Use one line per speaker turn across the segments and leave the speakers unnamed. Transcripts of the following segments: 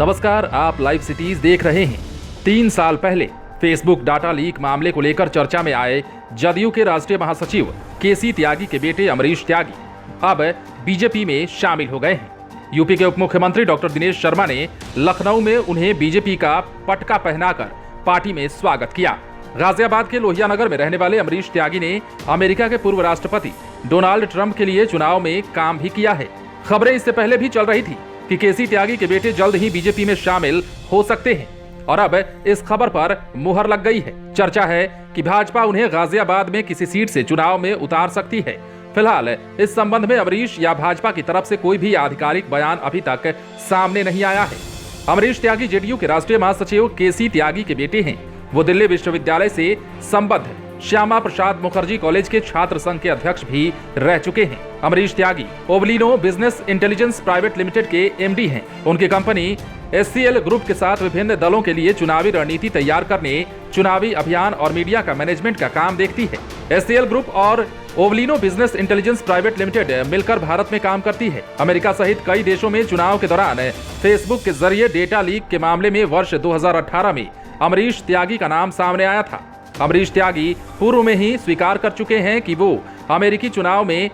नमस्कार, आप live cities देख रहे हैं। 3 साल पहले फेसबुक डाटा लीक मामले को लेकर चर्चा में आए जदयू के राष्ट्रीय महासचिव केसी त्यागी के बेटे अमरीश त्यागी अब बीजेपी में शामिल हो गए हैं। यूपी के उप मुख्यमंत्री डॉक्टर दिनेश शर्मा ने लखनऊ में उन्हें बीजेपी का पटका पहनाकर पार्टी में स्वागत किया। गाजियाबाद के लोहिया नगर में रहने वाले अमरीश त्यागी ने अमेरिका के पूर्व राष्ट्रपति डोनाल्ड ट्रंप के लिए चुनाव में काम भी किया है। खबरें इससे पहले भी चल रही थी कि केसी त्यागी के बेटे जल्द ही बीजेपी में शामिल हो सकते हैं और अब इस खबर पर मुहर लग गई है। चर्चा है कि भाजपा उन्हें गाजियाबाद में किसी सीट से चुनाव में उतार सकती है। फिलहाल इस संबंध में अमरीश या भाजपा की तरफ से कोई भी आधिकारिक बयान अभी तक सामने नहीं आया है। अमरीश त्यागी जेडीयू के राष्ट्रीय महासचिव केसी त्यागी के बेटे हैं। वो दिल्ली विश्वविद्यालय से संबद्ध श्यामा प्रसाद मुखर्जी कॉलेज के छात्र संघ के अध्यक्ष भी रह चुके हैं। अमरीश त्यागी ओवलिनो बिजनेस इंटेलिजेंस प्राइवेट लिमिटेड के एमडी हैं। उनकी कंपनी एससीएल ग्रुप के साथ विभिन्न दलों के लिए चुनावी रणनीति तैयार करने, चुनावी अभियान और मीडिया का मैनेजमेंट का काम देखती है। एससीएल ग्रुप और ओवलिनो बिजनेस इंटेलिजेंस प्राइवेट लिमिटेड मिलकर भारत में काम करती है। अमेरिका सहित कई देशों में चुनाव के दौरान फेसबुक के जरिए डेटा लीक के मामले में वर्ष 2018 में अमरीश त्यागी का नाम सामने आया था। अमरीश त्यागी पूर्व में ही स्वीकार कर चुके हैं कि वो अमेरिकी चुनाव में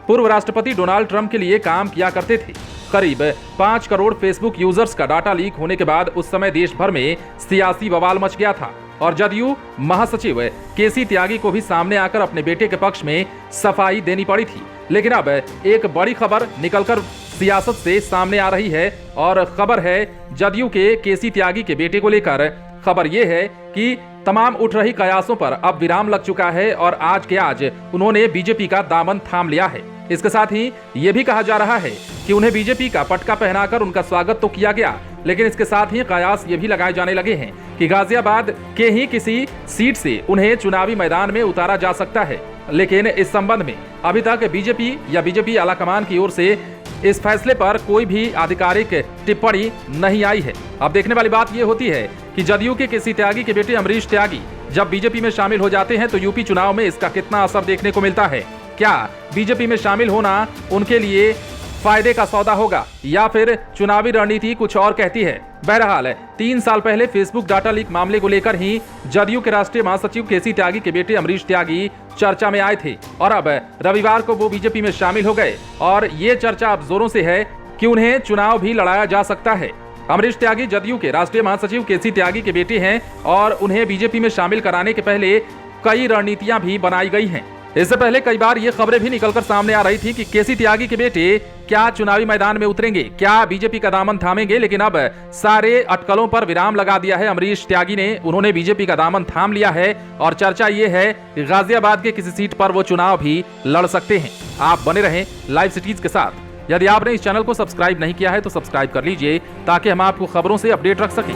पूर्व राष्ट्रपति डोनाल्ड ट्रंप के लिए काम किया करते थे। करीब 5 करोड़ फेसबुक यूजर्स का डाटा लीक होने के बाद उस समय देश भर में सियासी बवाल मच गया था और जदयू महासचिव केसी त्यागी को भी सामने आकर अपने बेटे के पक्ष में सफाई देनी पड़ी थी। लेकिन अब एक बड़ी खबर निकलकर सियासत से सामने आ रही है और खबर है जदयू के केसी त्यागी के बेटे को लेकर। खबर यह है कि तमाम उठ रही कयासों पर अब विराम लग चुका है और आज के आज उन्होंने बीजेपी का दामन थाम लिया है। इसके साथ ही ये भी कहा जा रहा है कि उन्हें बीजेपी का पटका पहनाकर उनका स्वागत तो किया गया, लेकिन इसके साथ ही कयास ये भी लगाए जाने लगे हैं कि गाजियाबाद के ही किसी सीट से उन्हें चुनावी मैदान में उतारा जा सकता है। लेकिन इस संबंध में अभी तक बीजेपी या बीजेपी आलाकमान की ओर से इस फैसले पर कोई भी आधिकारिक टिप्पणी नहीं आई है। अब देखने वाली बात यह होती है कि जदयू के केसी त्यागी के बेटे अमरीश त्यागी जब बीजेपी में शामिल हो जाते हैं तो यूपी चुनाव में इसका कितना असर देखने को मिलता है। क्या बीजेपी में शामिल होना उनके लिए फायदे का सौदा होगा या फिर चुनावी रणनीति कुछ और कहती है। बहरहाल 3 साल पहले फेसबुक डाटा लीक मामले को लेकर ही जदयू के राष्ट्रीय महासचिव केसी त्यागी के बेटे अमरीश त्यागी चर्चा में आए थे और अब रविवार को वो बीजेपी में शामिल हो गए और ये चर्चा अब जोरों से है कि उन्हें चुनाव भी लड़ाया जा सकता है। अमरीश त्यागी जदयू के राष्ट्रीय महासचिव केसी त्यागी के बेटे हैं और उन्हें बीजेपी में शामिल कराने के पहले कई रणनीतियां भी बनाई गई हैं। इससे पहले कई बार ये खबरें भी निकलकर सामने आ रही थी कि केसी त्यागी के बेटे क्या चुनावी मैदान में उतरेंगे, क्या बीजेपी का दामन थामेंगे, लेकिन अब सारे अटकलों पर विराम लगा दिया है अमरीश त्यागी ने। उन्होंने बीजेपी का दामन थाम लिया है और चर्चा ये है कि गाजियाबाद के किसी सीट पर वो चुनाव भी लड़ सकते हैं। आप बने रहें लाइव सिटीज के साथ। यदि आपने इस चैनल को सब्सक्राइब नहीं किया है तो सब्सक्राइब कर लीजिए ताकि हम आपको खबरों से अपडेट रख सकें।